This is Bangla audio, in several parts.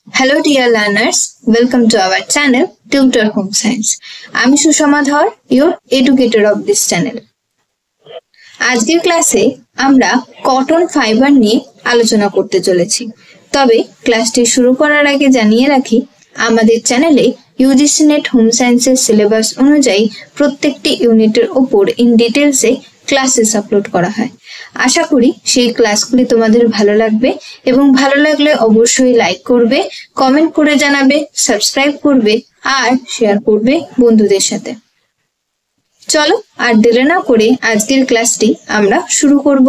Hello dear learners, welcome to our channel Tutor Home Science. আমি সুষমা ধর, your educator of this channel. আজকের ক্লাসে আমরা কটন ফাইবার নিয়ে আলোচনা করতে চলেছি। তবে ক্লাসটি শুরু করার আগে জানিয়ে রাখি, আমাদের চ্যানেলে UGC NET হোম সায়েন্সের সিলেবাস অনুযায়ী প্রত্যেকটি ইউনিটের উপর ইন ডিটেইলসে ক্লাসেস আপলোড করা হয়। আশা করি সেই ক্লাসগুলি তোমাদের ভালো লাগবে এবং ভালো লাগলে অবশ্যই লাইক করবে, কমেন্ট করে জানাবে, সাবস্ক্রাইব করবে আর শেয়ার করবে বন্ধুদের সাথে। চলো আর দেরি না করে আজকের ক্লাসটি আমরা শুরু করব।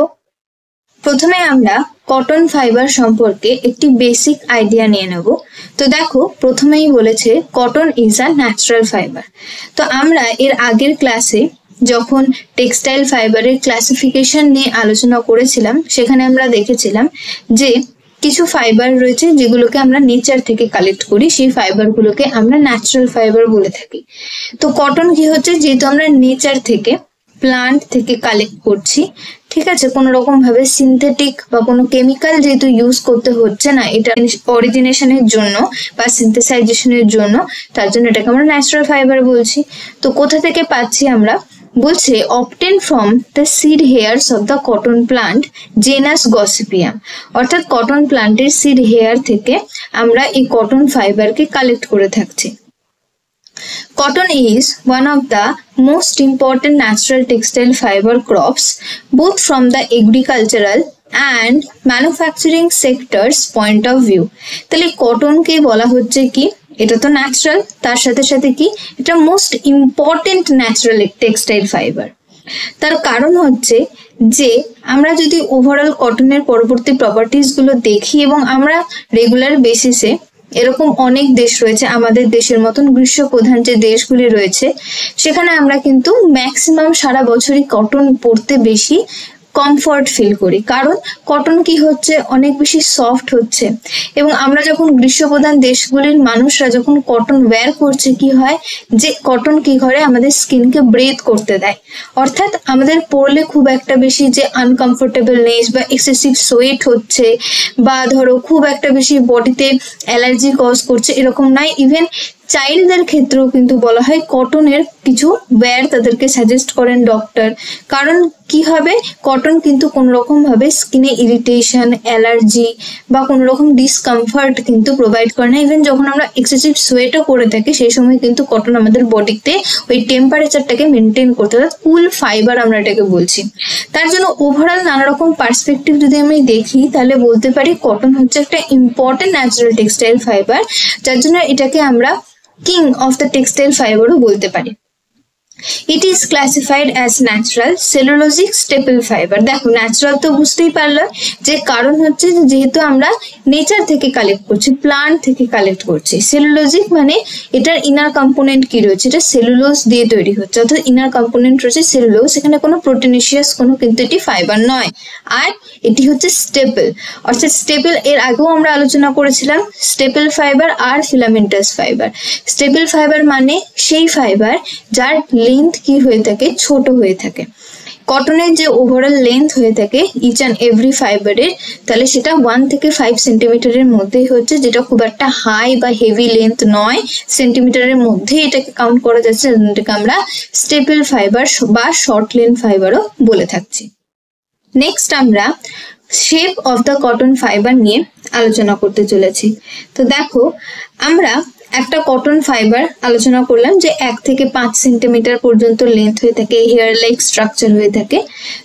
প্রথমে আমরা কটন ফাইবার সম্পর্কে একটি বেসিক আইডিয়া নিয়ে নেব। তো দেখো, প্রথমেই বলেছে cotton is a natural fibre. তো আমরা এর আগের ক্লাসে যখন টেক্সটাইল ফাইবারের ক্লাসিফিকেশন নিয়ে আলোচনা করেছিলাম, সেখানে আমরা দেখেছিলাম যে কিছু ফাইবার রয়েছে যেগুলোকে আমরা নেচার থেকে কালেক্ট করি, সেই ফাইবারগুলোকে আমরা ন্যাচারাল ফাইবার বলে থাকি। তো কটন কি হচ্ছে, যেহেতু আমরা নেচার থেকে প্লান্ট থেকে কালেক্ট করছি, ঠিক আছে, কোনো রকম ভাবে সিনথেটিক বা কোনো কেমিক্যাল যেহেতু ইউজ করতে হচ্ছে না এটা অরিজিনেশনের জন্য বা সিনথেসাইজেশনের জন্য, তার জন্য এটাকে আমরা ন্যাচারাল ফাইবার বলছি। তো কোথা থেকে পাচ্ছি আমরা, বলছে obtain from the seed hairs of the cotton plant genus gossypium, অর্থাৎ কটন প্লান্টের সিড হেয়ার থেকে আমরা এই কটন ফাইবারকে কালেক্ট করে থাকছি। Cotton is one of the most important natural textile fiber crops, both from the agricultural and manufacturing sectors point of view. তাহলে কটনকে বলা হচ্ছে কি, এটা তো ন্যাচারাল, তার সাথে সাথে কি এটা most important natural textile fibre. তার কারণ হচ্ছে যে আমরা যদি ওভারঅল কটনের পরবর্তী প্রপার্টিজ গুলো দেখি এবং আমরা রেগুলার বেসিসে, এরকম অনেক দেশ রয়েছে আমাদের দেশের মতন গ্রীষ্ম প্রধান যে দেশগুলি রয়েছে, সেখানে আমরা কিন্তু ম্যাক্সিমাম সারা বছরই কটন পরতে বেশি কমফর্ট ফিল করি। কারণ কটন কি হচ্ছে, অনেক বেশি সফট হচ্ছে এবং আমরা যখন গ্রীষ্মপ্রধান দেশগুলির মানুষরা যখন কটন ওয়্যার করছে, কি হয় যে কটন কি করে আমাদের স্কিনকে ব্রেথ করতে দেয়, অর্থাৎ আমাদের পরলে খুব একটা বেশি যে আনকমফোর্টেবলনেস বা এক্সেসিভ সোয়েট হচ্ছে বা ধরো খুব একটা বেশি বডিতে অ্যালার্জি কজ করছে, এরকম নয়। ইভেন চাইল্ডদের ক্ষেত্রেও কিন্তু বলা হয় কটনের কিছু ওয়্যার তাদেরকে সাজেস্ট করেন ডক্টর। কারণ কি হবে, কটন কিন্তু কোনো রকম ভাবে স্কিনে ইরিটেশন, অ্যালার্জি বা কোনো রকম ডিসকমফর্ট কিন্তু প্রোভাইড করে না। ইভেন যখন আমরা এক্সেসিভ সোয়েটও করে থাকি, সেই সময় কিন্তু কটন আমাদের বডিতে ওই টেম্পারেচারটাকে মেনটেন করতে, অর্থাৎ কুল ফাইবার আমরা এটাকে বলছি। তার জন্য ওভারঅল নানা রকম পার্সপেক্টিভ যদি আমি দেখি, তাহলে বলতে পারি কটন হচ্ছে একটা ইম্পর্টেন্ট ন্যাচারাল টেক্সটাইল ফাইবার, যার জন্য এটাকে আমরা কিং অফ দ্য টেক্সটাইল ফাইবারও বলতে পারি। It is classified as natural cellulosic staple fiber. দেখো, ন্যাচারাল তো বুঝতেই পারলো, যে কারণ হচ্ছে যেহেতু আমরা নেচার থেকে কালেক্ট করছি, প্লান্ট থেকে কালেক্ট করছি। সেলুলোজিক মানে এটার ইনার কম্পোনেন্ট কি রয়েছে, এটা সেলুলোজ দিয়ে তৈরি হচ্ছে, অর্থাৎ ইনার কম্পোনেন্ট রয়েছে সেলুলোজ, এখানে কোনো প্রোটিনেশিয়াস কোনো কিন্তু এটি ফাইবার নয়। আর এটি হচ্ছে স্টেপল, অর্থাৎ স্টেপল এর আগেও আমরা আলোচনা করেছিলাম, স্টেপল ফাইবার আর ফিলামেন্টাস ফাইবার। স্টেপল ফাইবার মানে সেই ফাইবার যার লেন্থ কি হয়ে থাকে, ছোট হয়ে থাকে। কটনের যে ওভারঅল লেন্থ হয়ে থাকে ইচ অ্যান্ড এভরি ফাইবারের, তাহলে সেটা 1 থেকে 5 সেন্টিমিটারের মধ্যেই হচ্ছে, যেটা খুব একটা হাই বা হেভি লেন্থ নয়, সেন্টিমিটারের মধ্যেই এটাকে কাউন্ট করা যাচ্ছে, যেটাকে আমরা স্টেপল ফাইবার বা শর্ট লেন্থ ফাইবারও বলে থাকছি। নেক্সট আমরা shape of the cotton fibre নিয়ে আলোচনা করতে চলেছি। তো দেখো, আমরা একটা কটন ফাইবার আলোচনা করলাম যে 1 থেকে 5 সেন্টিমিটার পর্যন্ত লেন্থ হয়ে থাকে, হেয়ার লাইক স্ট্রাকচার হয়ে থাকে।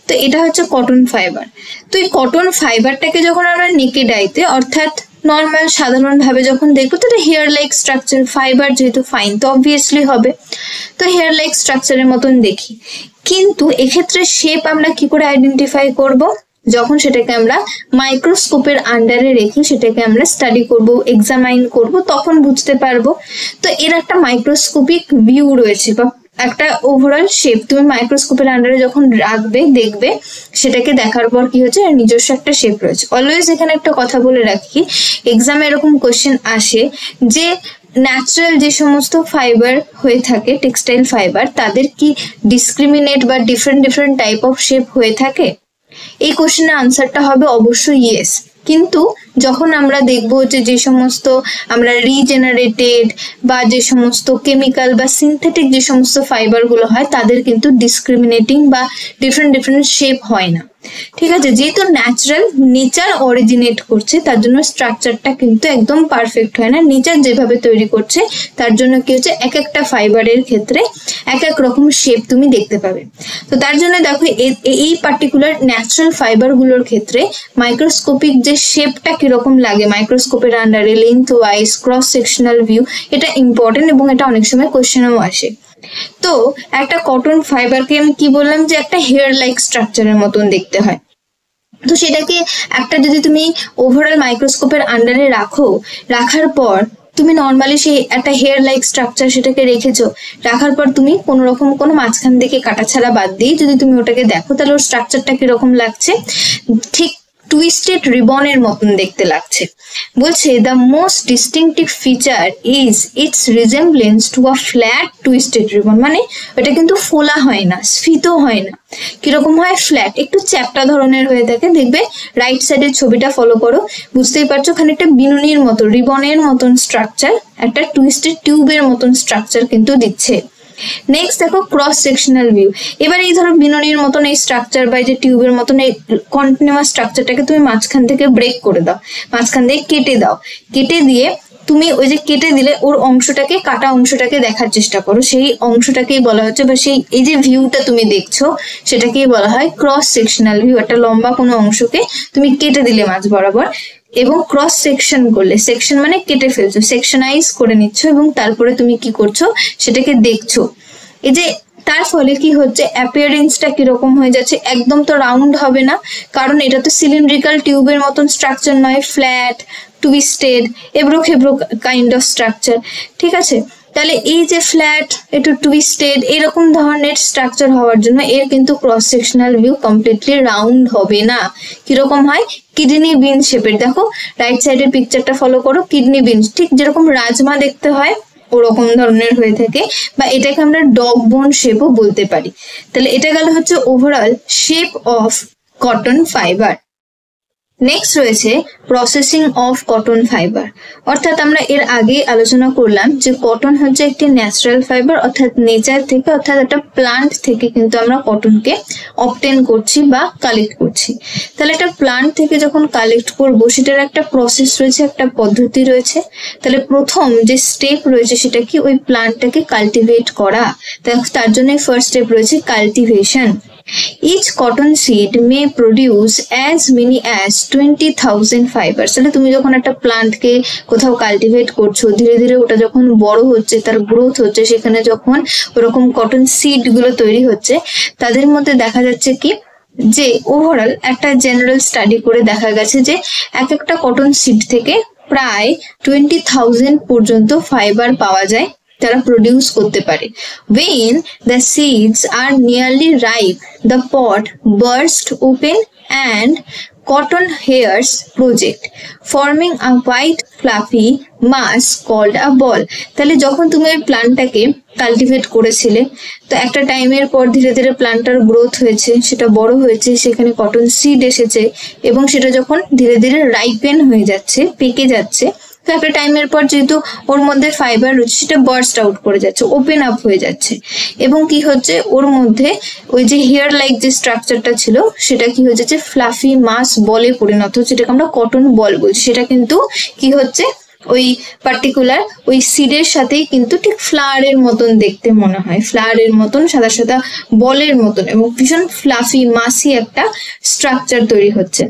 তো এটা হচ্ছে কটন ফাইবার। তো এই কটন ফাইবারটাকে যখন আমরা নেকেড আইতে, অর্থাৎ নর্মাল সাধারণ ভাবে যখন দেখবো, তো এটা হেয়ার লাইক স্ট্রাকচার, ফাইবার যেহেতু ফাইন তো অবভিয়াসলি হবে, তো হেয়ার লাইক স্ট্রাকচারের মতন দেখি। কিন্তু এক্ষেত্রে শেপ আমরা কি করে আইডেন্টিফাই করব, যখন সেটাকে আমরা মাইক্রোস্কোপের আন্ডারে রেখে সেটাকে আমরা স্টাডি করব, এক্সামাইন করব, তখন বুঝতে পারবো। তো এর একটা মাইক্রোস্কোপিক ভিউ রয়েছে বা একটা ওভারঅল শেপ তুমি মাইক্রোস্কোপের আন্ডারে যখন রাখবে, দেখবে, সেটাকে দেখার পর কি হচ্ছে, নিজস্ব একটা শেপ রয়েছে। অলওয়েজ এখানে একটা কথা বলে রাখি, এক্সামে এরকম কোশ্চেন আসে যে ন্যাচারাল যে সমস্ত ফাইবার হয়ে থাকে টেক্সটাইল ফাইবার, তাদের কি ডিসক্রিমিনেট বা ডিফারেন্ট টাইপ অফ শেপ হয়ে থাকে। এই কোশ্চেনের আনসারটা হবে অবশ্যই ইয়েস, কিন্তু যখন আমরা দেখবো যে সমস্ত আমরা রিজেনারেটেড বা যে সমস্ত কেমিক্যাল বা সিনথেটিক যে সমস্ত ফাইবার গুলো হয় তাদের কিন্তু ডিসক্রিমিনেটিং বা ডিফারেন্ট শেপ হয় না। ঠিক আছে, যেহেতু ন্যাচারাল নেচার অরিজিনেট করছে তার জন্য স্ট্রাকচারটা কিন্তু একদম পারফেক্ট হয় না। নেচার যেভাবে তৈরি করছে তার জন্য কি হচ্ছে এক একটা ফাইবারের ক্ষেত্রে এক এক রকম শেপ তুমি দেখতে পাবে। তো তার জন্য দেখো এই পার্টিকুলার ন্যাচারাল ফাইবার গুলোর ক্ষেত্রে মাইক্রোস্কোপিক যে শেপটা কিরকম লাগে মাইক্রোস্কোপের আন্ডারে length wise cross sectional view, এটা ইম্পর্টেন্ট এবং এটা অনেক সময় কোশ্চেনেও আসে। তো একটা কটন ফাইবারকে আমি কি বললাম যে একটা হেয়ার লাইক স্ট্রাকচারের মতন দেখতে হয়। তো সেটাকে একটা যদি তুমি ওভারঅল মাইক্রোস্কোপের আন্ডারে রাখার পর তুমি নর্মালি সেই একটা হেয়ার লাইক স্ট্রাকচার সেটাকে রেখেছো, রাখার পর তুমি কোনো রকম কোনো মাঝখান থেকে কাটাছাড়া বাদ দিয়ে যদি তুমি ওটাকে দেখো তাহলে ওর স্ট্রাকচারটা কিরকম লাগছে, ঠিক টুইস্টেড রিবনের মতন দেখতে লাগছে। বলছে the most distinctive feature is its resemblance to a flat twisted ribbon. মানে এটা কিন্তু ফোলা হয় না, স্ফীত হয় না, কিরকম হয় ফ্ল্যাট, একটু চ্যাপ্টা ধরনের হয়ে থাকে। দেখবে রাইট সাইডের ছবিটা ফলো করো, বুঝতেই পারছো খানিকটা বিনুনির মতো রিবনের মতন স্ট্রাকচার, একটা টুইস্টেড টিউবের মতন স্ট্রাকচার কিন্তু দিচ্ছে। নেক্সট দেখো ক্রস সেকশনাল ভিউ। এবার এই ধরো বিনুনির মতন এই স্ট্রাকচার বা যে টিউবের মতন এই কন্টিনিউয়াস স্ট্রাকচারটাকে তুমি মাঝখান থেকে ব্রেক করে দাও, মাঝখান থেকে কেটে দাও, কেটে দিয়ে তুমি ওই যে কেটে দিলে ওর অংশটাকে কাটা অংশটাকে দেখার চেষ্টা করো, সেই অংশটাকেই বলা হচ্ছে বা সেই এই যে ভিউটা তুমি দেখছো সেটাকেই বলা হয় ক্রস সেকশনাল ভিউ। একটা লম্বা কোনো অংশকে তুমি কেটে দিলে মাঝ বরাবর এবং ক্রস সেকশন করলে, সেকশন মানে কেটে ফেলছো, সেকশনাইজ করে নিচ্ছ এবং তারপরে তুমি কি করছো সেটাকে দেখছো। এই যে তার ফলে কি হচ্ছে অ্যাপিয়ারেন্সটা কিরকম হয়ে যাচ্ছে, একদম তো রাউন্ড হবে না, কারণ এটা তো সিলিন্ড্রিক্যাল টিউবের মতন স্ট্রাকচার নয়, ফ্ল্যাট টুইস্টেড এবড়ো খেবড়ো কাইন্ড অফ স্ট্রাকচার। ঠিক আছে, তাহলে এই যে ফ্ল্যাট একটু টুইস্টেড এরকম ধরনের স্ট্রাকচার হওয়ার জন্য এর কিন্তু cross sectional view completely round হবে না, কিরকম হয় কিডনি বিন শেপের। দেখো রাইট সাইডের পিকচারটা ফলো করো, কিডনি বিন ঠিক যেরকম রাজমা দেখতে হয় ওরকম ধরনের হয়ে থাকে, বা এটাকে আমরা ডগ বোন শেপও বলতে পারি। তাহলে এটা গেল হচ্ছে overall shape of cotton fibre. Next রয়েছে প্রসেসিং অফ কটন ফাইবার। অর্থাৎ আমরা এর আগে আলোচনা করলাম যে কটন হচ্ছে একটি ন্যাচারাল ফাইবার, অর্থাৎ নেচার থেকে অর্থাৎ একটা প্লান্ট থেকে কিন্তু আমরা কটনকে অবটেন করছি বা কালেক্ট করছি। তাহলে একটা প্লান্ট থেকে যখন কালেক্ট করবো সেটার একটা প্রসেস রয়েছে, একটা পদ্ধতি রয়েছে। তাহলে প্রথম যে স্টেপ রয়েছে সেটা কি ওই প্লান্টটাকে কাল্টিভেট করা, তার জন্য ফার্স্ট স্টেপ রয়েছে cultivation. Each cotton seed may produce as many as 20,000 fibers. তাহলে তুমি যখন একটা প্লান্টকে কোথাও কাল্টিভেট করছো, ধীরে ধীরে ওটা যখন বড় হচ্ছে, তার গ্রোথ হচ্ছে, সেখানে যখন ওরকম কটন সিড গুলো তৈরি হচ্ছে, তাদের মধ্যে দেখা যাচ্ছে কি যে ওভারঅল একটা জেনারেল স্টাডি করে দেখা গেছে যে এক একটা কটন সিড থেকে প্রায় 20,000 পর্যন্ত ফাইবার পাওয়া যায়, তারা প্রডিউস করতে পারে। When the seeds are nearly ripe, the pod bursts open and cotton hairs project, forming a white fluffy mass called a ball. তাহলে যখন তুমি ওই প্ল্যান্টটাকে কাল্টিভেট করেছিলে, তো একটা টাইমের পর ধীরে ধীরে প্ল্যান্টটার গ্রোথ হয়েছে, সেটা বড় হয়েছে, সেখানে কটন সিড এসেছে এবং সেটা যখন ধীরে ধীরে রাইপেন হয়ে যাচ্ছে, পেকে যাচ্ছে, তো একটা টাইমের পর যেহেতু ওর মধ্যে ফাইবার রয়েছে সেটা বার্স্ট আউট করে যাচ্ছে, ওপেন আপ হয়ে যাচ্ছে এবং কি হচ্ছে ওর মধ্যে ওই যে হেয়ার লাইক যে স্ট্রাকচারটা ছিল সেটা কি হচ্ছে যে ফ্লাফি মাস বলে পরিণত হচ্ছে, যেটাকে আমরা কটন বল বলছি। সেটা কিন্তু কি হচ্ছে ওই পার্টিকুলার ওই সিডের সাথেই কিন্তু ঠিক ফ্লাওয়ারের মতন দেখতে মনে হয়, ফ্লাওয়ারের মতন সাদা সাদা বলের মতন এবং ভীষণ ফ্লাফি মাসি একটা স্ট্রাকচার তৈরি হচ্ছে।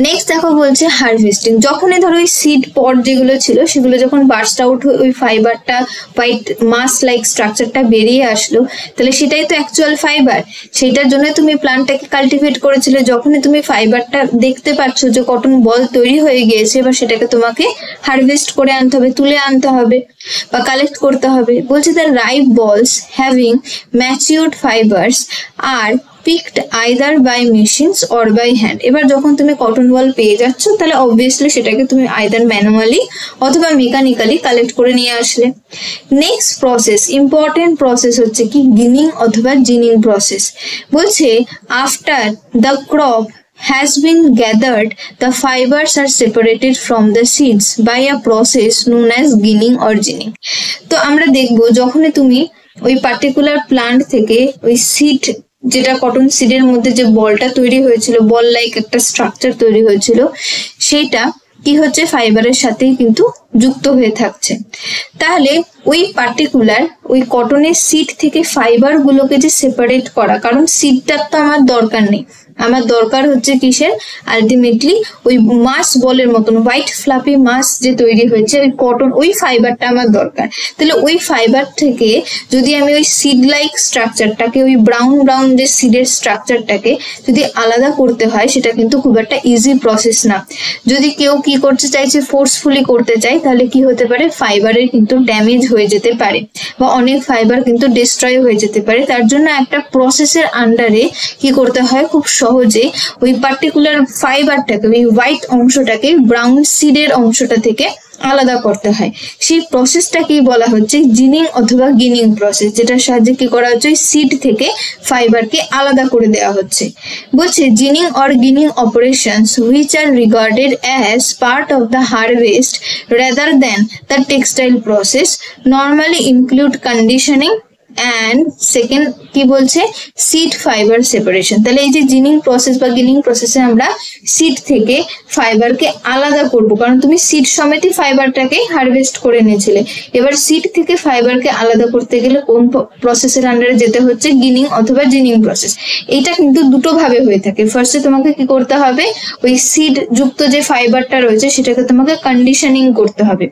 নেক্সট দেখো বলছে হারভেস্টিং। যখনই ধরো ওই সিড পট যেগুলো ছিল সেগুলো যখন বার্স্ট আউট হয়ে ওই ফাইবারটা হোয়াইট মাস লাইক স্ট্রাকচারটা বেরিয়ে আসলো, তাহলে সেটাই তো অ্যাকচুয়াল ফাইবার, সেইটার জন্য তুমি প্ল্যান্টটাকে কাল্টিভেট করেছিলে। যখনই তুমি ফাইবারটা দেখতে পাচ্ছ যে কটন বল তৈরি হয়ে গিয়েছে, এবার সেটাকে তোমাকে হারভেস্ট করে আনতে হবে, তুলে আনতে হবে বা কালেক্ট করতে হবে। বলছে the ripe bolls having matured fibres are picked either by machines or by hand. এবার যখন তুমি কটন বল পেয়ে যাচ্ছ তাহলে অবভিয়াসলি সেটাকে তুমি আইদার ম্যানুয়ালি অথবা মেকানিক্যালি কালেক্ট করে নিয়ে আসলে। নেক্সট প্রসেস, ইম্পর্টেন্ট প্রসেস হচ্ছে কি গিনিং অথবা জিনিং প্রসেস। বলছে after the crop has been gathered, the fibers are separated from the seeds by a process known as ginning or ginning. তো আমরা দেখবো যখনই তুমি ওই পার্টিকুলার প্লান্ট থেকে ওই সিড, যেটা কটন সিডের মধ্যে যে বলটা তৈরি হয়েছিল, বল লাইক একটা স্ট্রাকচার তৈরি হয়েছিল, সেইটা কি হচ্ছে ফাইবারের সাথেই কিন্তু যুক্ত হয়ে থাকছে। তাহলে ওই পার্টিকুলার ওই কটনের সিড থেকে ফাইবার গুলোকে যে সেপারেট করা, কারণ সিডটার তো আমার দরকার নেই, আমার দরকার হচ্ছে কিসের, আলটিমেটলি ওই মাস বলের মতন হোয়াইট ফ্লাফি মাস যে তৈরি হয়েছে ওই কটন, ওই ফাইবারটা আমার দরকার। তাহলে ওই ফাইবার থেকে যদি আমি ওই সিড লাইক স্ট্রাকচারটাকে, ওই ব্রাউন ব্রাউন যে সিডের স্ট্রাকচারটাকে যদি আলাদা করতে হয়, সেটা কিন্তু খুব একটা ইজি প্রসেস না। যদি কেউ কি করতে চাইছে, ফোর্সফুলি করতে চায়, তাহলে কি হতে পারে, ফাইবারের কিন্তু ড্যামেজ হয়ে যেতে পারে বা অনেক ফাইবার কিন্তু ডিস্ট্রয় হয়ে যেতে পারে। তার জন্য একটা প্রসেসের আন্ডারে কি করতে হয়, খুব সহজে ওই পার্টিকুলার ফাইবারটাকে, ওই হোয়াইট অংশটাকে ব্রাউন সিডের অংশটা থেকে আলাদা করতে হয়। সেই প্রসেসটাকেই বলা হচ্ছে জিনিং অথবা গিনিং প্রসেস, যেটার সাহায্যে কি করা হচ্ছে, সিড থেকে ফাইবারকে আলাদা করে দেওয়া হচ্ছে। বলছে জিনিং অর গিনিং operations which are regarded as part of the harvest rather than the textile process normally include conditioning and second কি বলছে, সিড ফাইবার সেপারেশন। তাহলে এই যে জিনিং প্রসেস বা গিনিং প্রসেসে আমরা সিড থেকে ফাইবারকে আলাদা করব, কারণ তুমি সিড সমেতই ফাইবারটাকে হারভেস্ট করে নিয়েছিলে। এবার সিড থেকে ফাইবারকে আলাদা করতে গেলে কোন প্রসেসের আন্ডারে যেতে হচ্ছে, গিনিং অথবা জিনিং প্রসেস। এটা কিন্তু দুটো ভাবে হয়ে থাকে। ফার্স্টে তোমাকে কি করতে হবে, ওই সিড যুক্ত যে ফাইবারটা রয়েছে সেটাকে তোমাকে কন্ডিশনিং করতে হবে,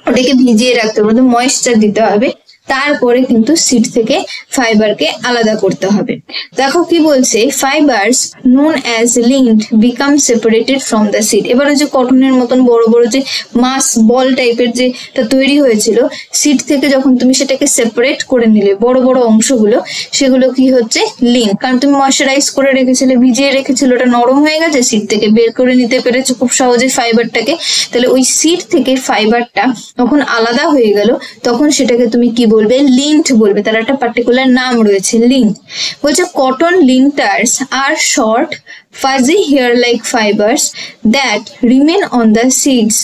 ওটাকে ভিজিয়ে রাখতে হবে, ময়েশ্চার দিতে হবে, তারপরে কিন্তু সিড থেকে ফাইবারকে আলাদা করতে হবে। দেখো কি বলছে, fibres known as linked become separated from the seed. এবার ওই যে কটনের মতন বড় বড় যে মাস বল টাইপের যেটা তৈরি হয়েছিল, সিড থেকে যখন তুমি সেটাকে সেপারেট করে নিলে বড় বড় অংশগুলো, সেগুলো কি হচ্ছে, লিঙ্ক, কারণ তুমি ময়শ্চারাইজ করে রেখেছিলে, ভিজিয়ে রেখেছিল, ওটা নরম হয়ে গেছে, সিড থেকে বের করে নিতে পেরেছো খুব সহজে ফাইবারটাকে। তাহলে ওই সিড থেকে ফাইবারটা যখন আলাদা হয়ে গেল, তখন সেটাকে তুমি কি বলবে, লিন্ট বলবে। তার একটা পার্টিকুলার নাম রয়েছে, লিন্ট। বলছে cotton linters are short fuzzy hair like fibres that remain on the seeds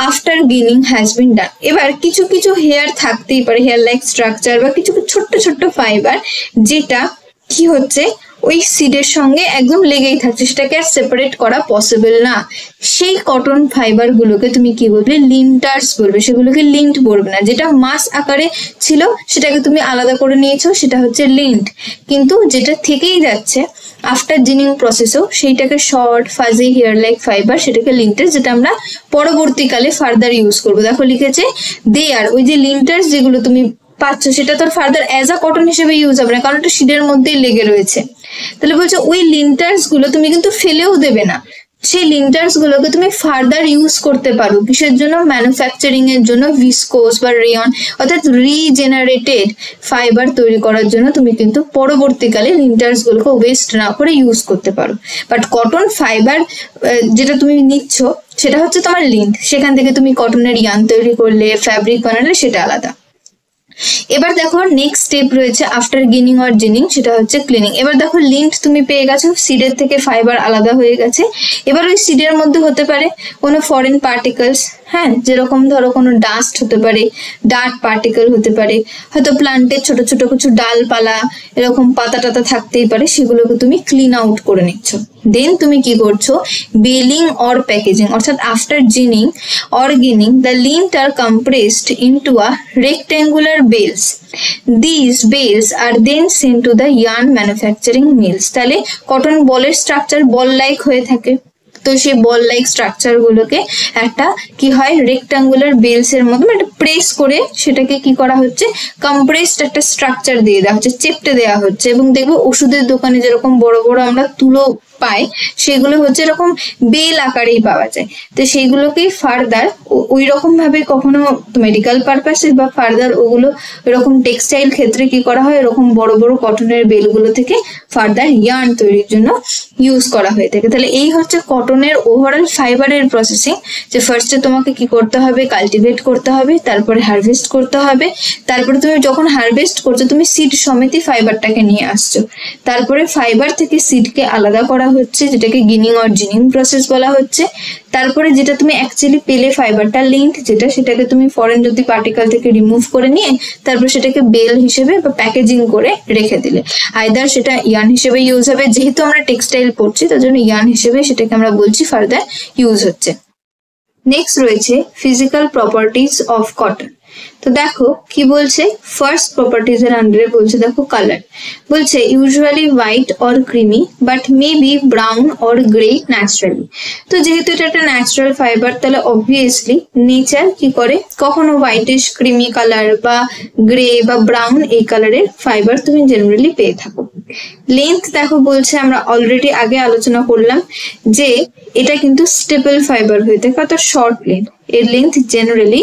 after গিনিং হ্যাজ বিন ডান। এবার কিছু কিছু হেয়ার থাকতেই পারে, হেয়ার লাইক স্ট্রাকচার বা কিছু ছোট্ট ছোট্ট ফাইবার, যেটা কি হচ্ছে ওই সিডের সঙ্গে একদম লেগেই থাকছে, সেটাকে আর সেপারেট করা পসিবল না। সেই কটন ফাইবার গুলোকে তুমি কি বলবে, লিন্টার্স বলবে, সেগুলোকে লিঙ্কড বলবে না। যেটা মাস আকারে ছিল সেটাকে তুমি আলাদা করে নিয়েছো, সেটা হচ্ছে লিঙ্কড। কিন্তু যেটা থেকেই যাচ্ছে আফটার জিনিং প্রসেসও, সেইটাকে short fuzzy hair like fibre, সেটাকে লিন্টার্স, যেটা আমরা পরবর্তীকালে ফার্দার ইউজ করবো। দেখো লিখেছে দে আর, ওই যে লিন্টার্স যেগুলো তুমি পাচ্ছ সেটা তোর ফার্দার অ্যাজ আ কটন হিসেবে ইউজ হবে না, কারণ এটা সিডের মধ্যেই লেগে রয়েছে। তাহলে বলছে ওই লিন্টার্স গুলো তুমি কিন্তু ফেলেও দেবে না, সেই লিন্টার্স গুলোকে তুমি ফার্দার ইউজ করতে পারো। কিসের জন্য, ম্যানুফ্যাকচারিং এর জন্য, ভিসকোস বা রেয়ন অর্থাৎ রিজেনারেটেড ফাইবার তৈরি করার জন্য তুমি কিন্তু পরবর্তীকালে লিন্টার্স গুলোকে ওয়েস্ট না করে ইউজ করতে পারো। বাট কটন ফাইবার যেটা তুমি নিচ্ছ সেটা হচ্ছে তোমার লিঙ্ক, সেখান থেকে তুমি কটনের ইয়ার্ন তৈরি করলে, ফ্যাব্রিক বানালে, সেটা আলাদা। এবার দেখো নেক্সট স্টেপ রয়েছে আফটার গিনিং অর জিনিং, সেটা হচ্ছে ক্লিনিং। এবার দেখো লিঙ্কড তুমি পেয়ে গেছো, সিডের থেকে ফাইবার আলাদা হয়ে গেছে। এবার ওই সিডের মধ্যে হতে পারে কোনো ফরেন পার্টিকেলস, হ্যাঁ, যেরকম ধরো কোনো ডাস্ট হতে পারে, ডার্ট পার্টিকেল হতে পারে, হয়তো প্লান্টের ছোট ছোট কিছু ডালপালা, এরকম পাতা টাতা থাকতেই পারে, সেগুলোকে তুমি ক্লিন আউট করে নিচ্ছ। দেন তুমি কি করছো, বেলিং অর প্যাকেজিং, অর্থাৎ আফটার জিনিং অর গিনিং the lint are compressed into a rectangular bales. These bales are then sent to the yarn manufacturing mills। তাহলে কটন বলের স্ট্রাকচার বল লাইক হয়ে থাকে, তো সেই বল লাইক স্ট্রাকচার গুলোকে একটা কি হয়, রেক্ট্যাঙ্গুলার বেলস এর মধ্যে একটা প্রেস করে সেটাকে কি করা হচ্ছে, কম্প্রেসড একটা স্ট্রাকচার দিয়ে দেওয়া হচ্ছে, চেপটে দেওয়া হচ্ছে। এবং দেখবো ওষুধের দোকানে যেরকম বড় বড় আমরা তুলো পাই, সেগুলো হচ্ছে এরকম বেল আকারেই পাওয়া যায়। তো সেইগুলোকেই ফার্দার ওই রকম ভাবে কখনো মেডিকেল পারপাসে বা ফার্দার ওগুলো এরকম টেক্সটাইল ক্ষেত্রে কি করা হয়, এরকম বড় বড় কটনের বেলগুলো থেকে ফার্দার ইয়ার্ন তৈরির জন্য ইউজ করা হয়ে থাকে। তাহলে এই হচ্ছে কটনের ওভারঅল ফাইবারের প্রসেসিং, যে ফার্স্টে তোমাকে কি করতে হবে, কাল্টিভেট করতে হবে, তারপরে হারভেস্ট করতে হবে, তারপরে তুমি যখন হারভেস্ট করছো তুমি সিড সমেতই ফাইবারটাকে নিয়ে আসছো, তারপরে ফাইবার থেকে সিডকে আলাদা করা হচ্ছে, যেটাকে গিনিং অর জিনিং প্রসেস বলা হচ্ছে। তারপরে যেটা তুমি অ্যাকচুয়ালি পেলে ফাইবারটা লেন্থ যেটা, সেটাকে তুমি ফরেন যদি পার্টিকেল থেকে রিমুভ করে নিয়ে তারপর সেটাকে বেল হিসেবে বা প্যাকেজিং করে রেখে দিলে, আইদার সেটা ইয়ার্ন হিসেবে ইউজ হবে, যেহেতু আমরা টেক্সটাইল পড়ছি তার জন্য ইয়ার্ন হিসেবে সেটাকে আমরা বলছি ফার্দার ইউজ হচ্ছে। নেক্সট রয়েছে ফিজিক্যাল প্রপার্টিজ অফ কটন। তো দেখো কি বলছে, ফার্স্ট প্রপার্টিজ এর আন্ডারে বলছে দেখো কালার, বলছে usually white or creamy but may be brown or grey naturally. তো যেহেতু এটা একটা ন্যাচারাল ফাইবার, তাহলে অবভিয়াসলি নেচার কি করে, কখনো হোয়াইটিশ ক্রিমি কালার বা গ্রে বা ব্রাউন এই কালারের ফাইবার তুমি জেনারেলি পেয়ে থাকো। লেন্থ দেখো বলছে, আমরা অলরেডি আগে আলোচনা করলাম যে এটা কিন্তু স্টেপল ফাইবার হয়ে থাকে, অর্থাৎ শর্ট লেন্থ। এর লেন্থ জেনারেলি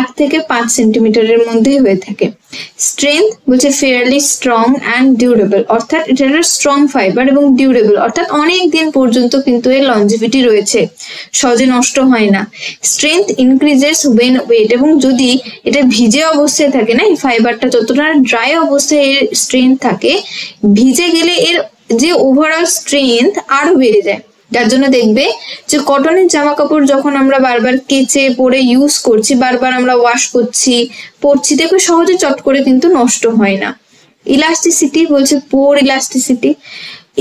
1 থেকে 5 সেন্টিমিটারের মধ্যে হয়ে থাকে। স্ট্রেংথ বলছে ফেয়ারলি স্ট্রং অ্যান্ড ডিউরেবল, অর্থাৎ এটা একটা স্ট্রং ফাইবার এবং ডিউরেবল, অর্থাৎ অনেক দিন পর্যন্ত কিন্তু এর লঞ্জিভিটি রয়েছে, সহজে নষ্ট হয় না। স্ট্রেংথ ইনক্রিজেস ওয়েন ওয়েট, এবং যদি এটা ভিজে অবস্থায় থাকে না এই ফাইবারটা, যতটা ড্রাই অবস্থায় এর স্ট্রেংথ থাকে, ভিজে গেলে এর যে ওভারঅল স্ট্রেংথ আরো বেড়ে যায়। যার জন্য দেখবে যে কটনের জামা কাপড় যখন আমরা বারবার কেচে পরে ইউজ করছি, বারবার আমরা ওয়াশ করছি পরছি, দেখবে সহজে চট করে কিন্তু নষ্ট হয় না। ইলাস্টিসিটি বলছে পোর ইলাস্টিসিটি।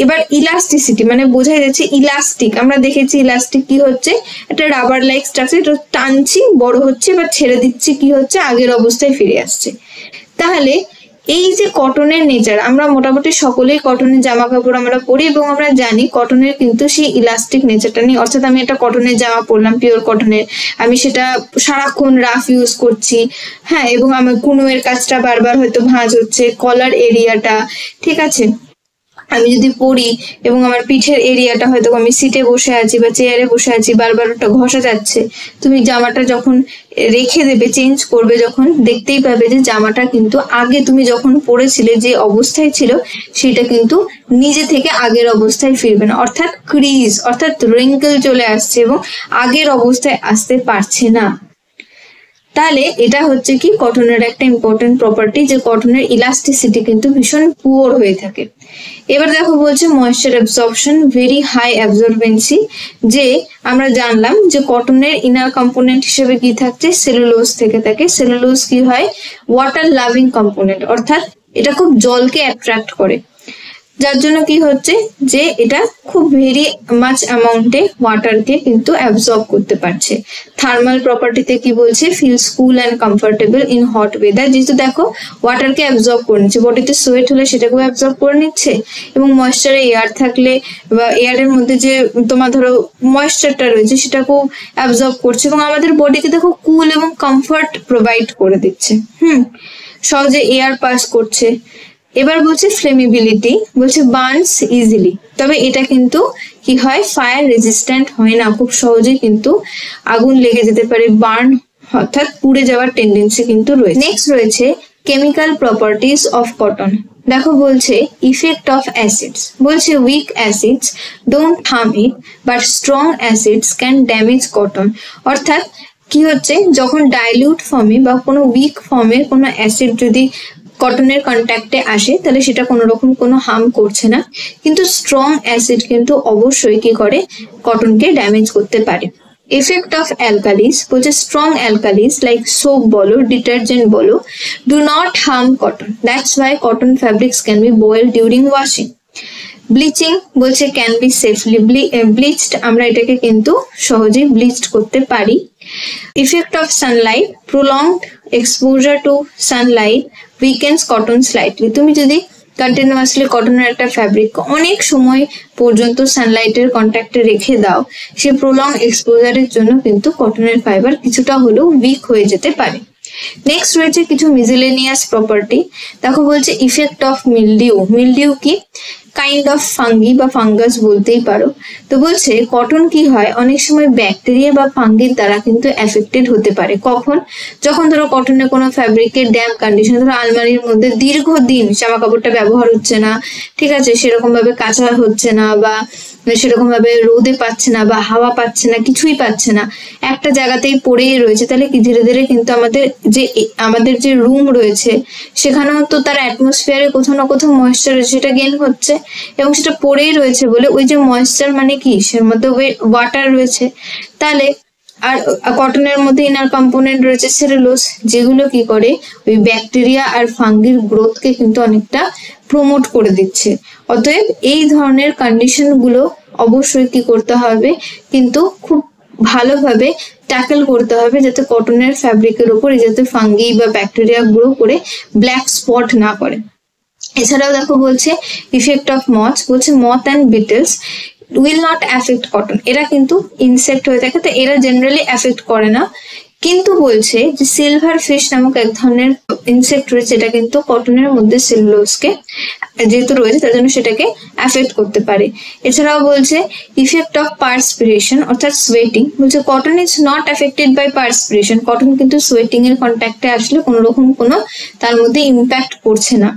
এবার ইলাস্টিসিটি মানে বোঝাই যাচ্ছে ইলাস্টিক, আমরা দেখেছি ইলাস্টিক কি হচ্ছে, একটা রাবার লাইক স্ট্রাকচার, এটা টানছি বড় হচ্ছে বা ছেড়ে দিচ্ছি কি হচ্ছে, আগের অবস্থায় ফিরে আসছে। তাহলে এই যে কটনের নেচার, আমরা মোটামুটি সকলেই কটনের জামা কাপড় আমরা পরি এবং আমরা জানি কটনের কিন্তু সেই ইলাস্টিক নেচারটা নেই। অর্থাৎ আমি একটা কটনের জামা পরলাম, পিওর কটনের, আমি সেটা সারাক্ষণ রাফ ইউজ করছি, হ্যাঁ, এবং আমার কুনুয়ের কাজটা বারবার হয়তো ভাঁজ হচ্ছে, কলার এরিয়াটা, ঠিক আছে, আমি যদি পড়ি এবং আমার পিঠের এরিয়াটা হয়তো আমি সিটে বসে আছি বা চেয়ারে বসে আছি, বারবার ওটা ঘষা যাচ্ছে, তুমি জামাটা যখন রেখে দেবে, চেঞ্জ করবে যখন, দেখতেই পাবে যে জামাটা কিন্তু আগে তুমি যখন পরেছিলে যে অবস্থায় ছিল সেটা কিন্তু নিজে থেকে আগের অবস্থায় ফিরবে না, অর্থাৎ ক্রিজ অর্থাৎ রিঙ্কেল চলে আসছে এবং আগের অবস্থায় আসতে পারছে না। তাহলে এটা হচ্ছে কি কটনের একটা ইম্পর্টেন্ট প্রপার্টি, যে কটনের ইলাস্টিসিটি কিন্তু ভীষণ পুয়ার হয়ে থাকে। এবার দেখো বলছে ময়েশ্চার অ্যাবজর্পশন, ভেরি হাই অ্যাবজর্বেন্সি, যে আমরা জানলাম যে কটনের ইনার কম্পোনেন্ট হিসেবে কি থাকছে, সেলুলোজ থেকে থাকে। সেলুলোজ কি হয়, ওয়াটার লাভিং কম্পোনেন্ট, অর্থাৎ এটা খুব জলকে অ্যাট্রাক্ট করে, যার জন্য কি হচ্ছে যে এটা খুব ভেরি মাচ অ্যামাউন্টে ওয়াটারকে কিন্তু অ্যাবজর্ব করতে পারছে। থার্মাল প্রপার্টিতে কি বলছে, feels cool and comfortable in hot weather, যেহেতু দেখো ওয়াটারকে অ্যাবজর্ব করে নিচ্ছে, বডিতে সোয়েট হলে সেটাকেও অ্যাবজর্ব করে নিচ্ছে, এবং ময়েশ্চারে এয়ার থাকলে বা এয়ারের মধ্যে যে তোমার ধরো ময়েশ্চারটা রয়েছে সেটাকেও অ্যাবজর্ব করছে, এবং আমাদের বডিকে দেখো কুল এবং কমফর্ট প্রোভাইড করে দিচ্ছে, সহজে এয়ার পাস করছে। এবার বলছে ফ্লেমিবিলিটি, বলছে বার্নস ইজিলি, তবে এটা কিন্তু কি হয়, ফায়ার রেজিস্ট্যান্ট হয় না, খুব সহজে কিন্তু আগুন লেগে যেতে পারে, বার্ন অর্থাৎ পুড়ে যাওয়ার টেন্ডেন্সি কিন্তু রয়েছে। নেক্সট রয়েছে কেমিক্যাল প্রপার্টিজ অফ কটন। দেখো বলছে ইফেক্ট অফ অ্যাসিডস, বলছে weak acids don't harm it but strong acids can damage cotton, অর্থাৎ কি হচ্ছে, যখন ডাইলিউট ফর্মে বা কোনো উইক ফর্মের কোনো অ্যাসিড যদি কটনের কন্ট্যাক্টে আসে তাহলে সেটা কোনো রকম কোনো হার্ম করছে না, কিন্তু স্ট্রং অ্যাসিড কিন্তু অবশ্যই কি করে, কটনকে ড্যামেজ করতে পারে। এফেক্ট অফ অ্যালকালিস, বলছে স্ট্রং অ্যালকালিস লাইক সোপ বলো, ডিটারজেন্ট বলো, do not harm cotton, that's why cotton fabrics can be boiled during washing. Bleaching বলছে ক্যান বি সেফলি ব্লিচড, আমরা এটাকে কিন্তু সহজেই ব্লিচড করতে পারি। Effect of sunlight, prolonged exposure to sunlight weakens cotton slightly, তুমি যদি কন্টিনিউয়াসলি কটনের একটা ফ্যাব্রিক অনেক সময় পর্যন্ত সানলাইটের কন্ট্যাক্টে রেখে দাও, সে প্রলং এক্সপোজারের জন্য কিন্তু কটনের ফাইবার কিছুটা হলেও উইক হয়ে যেতে পারে। নেক্সট রয়েছে কিছু মিসেলেনিয়াস প্রপার্টি। দেখো বলছে ইফেক্ট অফ মিলডিউ, মিলডিউ কি কাইন্ড অফ ফাঙ্গি বা ফাঙ্গাস বলতেই পারো। তো বলছে কটন কি হয়, অনেক সময় ব্যাকটেরিয়া বা ফাঙ্গির দ্বারা কিন্তু এফেক্টেড হতে পারে। কখন, যখন ধরো কটনের কোনো ফ্যাব্রিকের ড্যাম্প কন্ডিশন, ধরো আলমারির মধ্যে দীর্ঘদিন জামা কাপড়টা ব্যবহার হচ্ছে না, ঠিক আছে, সেরকম ভাবে কাঁচা হচ্ছে না, বা সেরকম ভাবে রোদে পাচ্ছে না বা হাওয়া পাচ্ছে না, কিছুই পাচ্ছে না, একটা জায়গাতেই পড়েই রয়েছে, তাহলে কি ধীরে ধীরে কিন্তু আমাদের যে রুম রয়েছে সেখানেও তো তার অ্যাটমসফিয়ারে কোথাও না কোথাও ময়েশ্চার সেটা গেইন হচ্ছে, এবং সেটা পড়েই রয়েছে বলে ওই যে ময়েশ্চার মানে কি, সের মধ্যে ওয়াটার রয়েছে, তাহলে আর কটনের মধ্যে ইনার কম্পোনেন্ট রয়েছে সেলুলোজ, যেগুলো কি করে ওই ব্যাকটেরিয়া আর ফাঙ্গির গ্রোথকে কিন্তু অনেকটা প্রমোট করে দিচ্ছে। অতএব এই ধরনের কন্ডিশন গুলো অবশ্যই কি করতে হবে, কিন্তু খুব ভালোভাবে ট্যাকেল করতে হবে, যাতে কটনের ফ্যাব্রিকের উপরে যাতে ফাঙ্গি বা ব্যাকটেরিয়া গ্রো করে ব্ল্যাক স্পট না করে। এছাড়াও দেখো বলছে ইফেক্ট অফ মথ, বলছে moth and beetles will not affect cotton, এরা কিন্তু ইনসেক্ট হয়ে থাকে, তো এরা জেনারেলি অ্যাফেক্ট করে না, কিন্তু বলছে যে সিলভার ফিশ নামক এক ধরনের ইনসেক্ট রয়েছে, এটা কিন্তু কটনের মধ্যে সেলুলোজকে যেহেতু রয়েছে তার জন্য সেটাকে অ্যাফেক্ট করতে পারে। এছাড়াও বলছে ইফেক্ট অফ পার্সপিরেশন অর্থাৎ সোয়েটিং, বলছে cotton is not affected by perspiration, cotton কিন্তু সোয়েটিং এর কন্ট্যাক্টে আসলে কোনো রকম কোনো তার মধ্যে ইম্প্যাক্ট করছে না।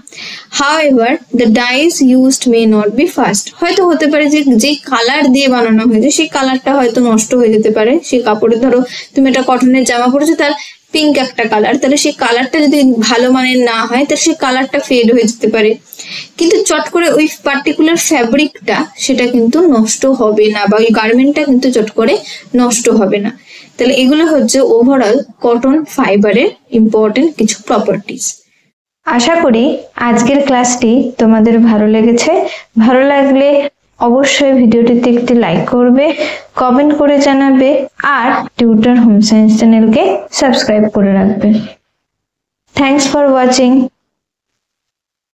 However, the dyes used may not be fast, হয়তো হতে পারে যে কালার দিয়ে বানানো হয়েছে সেই কালারটা হয়তো নষ্ট হয়ে যেতে পারে, সেই কাপড়ে ধরো তুমি একটা কটনের জামা পরেছো তার পিঙ্ক একটা কালার, তাহলে সেই কালারটা যদি ভালো মানের না হয় তাহলে সেই কালারটা ফেড হয়ে যেতে পারে, কিন্তু চট করে ওই পার্টিকুলার ফ্যাব্রিকটা সেটা কিন্তু নষ্ট হবে না, বা ওই গার্মেন্টটা কিন্তু চট করে নষ্ট হবে না। তাহলে এগুলো হচ্ছে ওভারঅল কটন ফাইবারের ইম্পর্টেন্ট কিছু প্রপার্টিজ। আশা করি আজকের ক্লাসটি তোমাদের ভালো লেগেছে। ভালো লাগলে অবশ্যই ভিডিওটিতে একটি লাইক করবে, কমেন্ট করে জানাবে, আর টিউটর হোম সায়েন্স চ্যানেলকে সাবস্ক্রাইব করে রাখবে। Thanks for watching.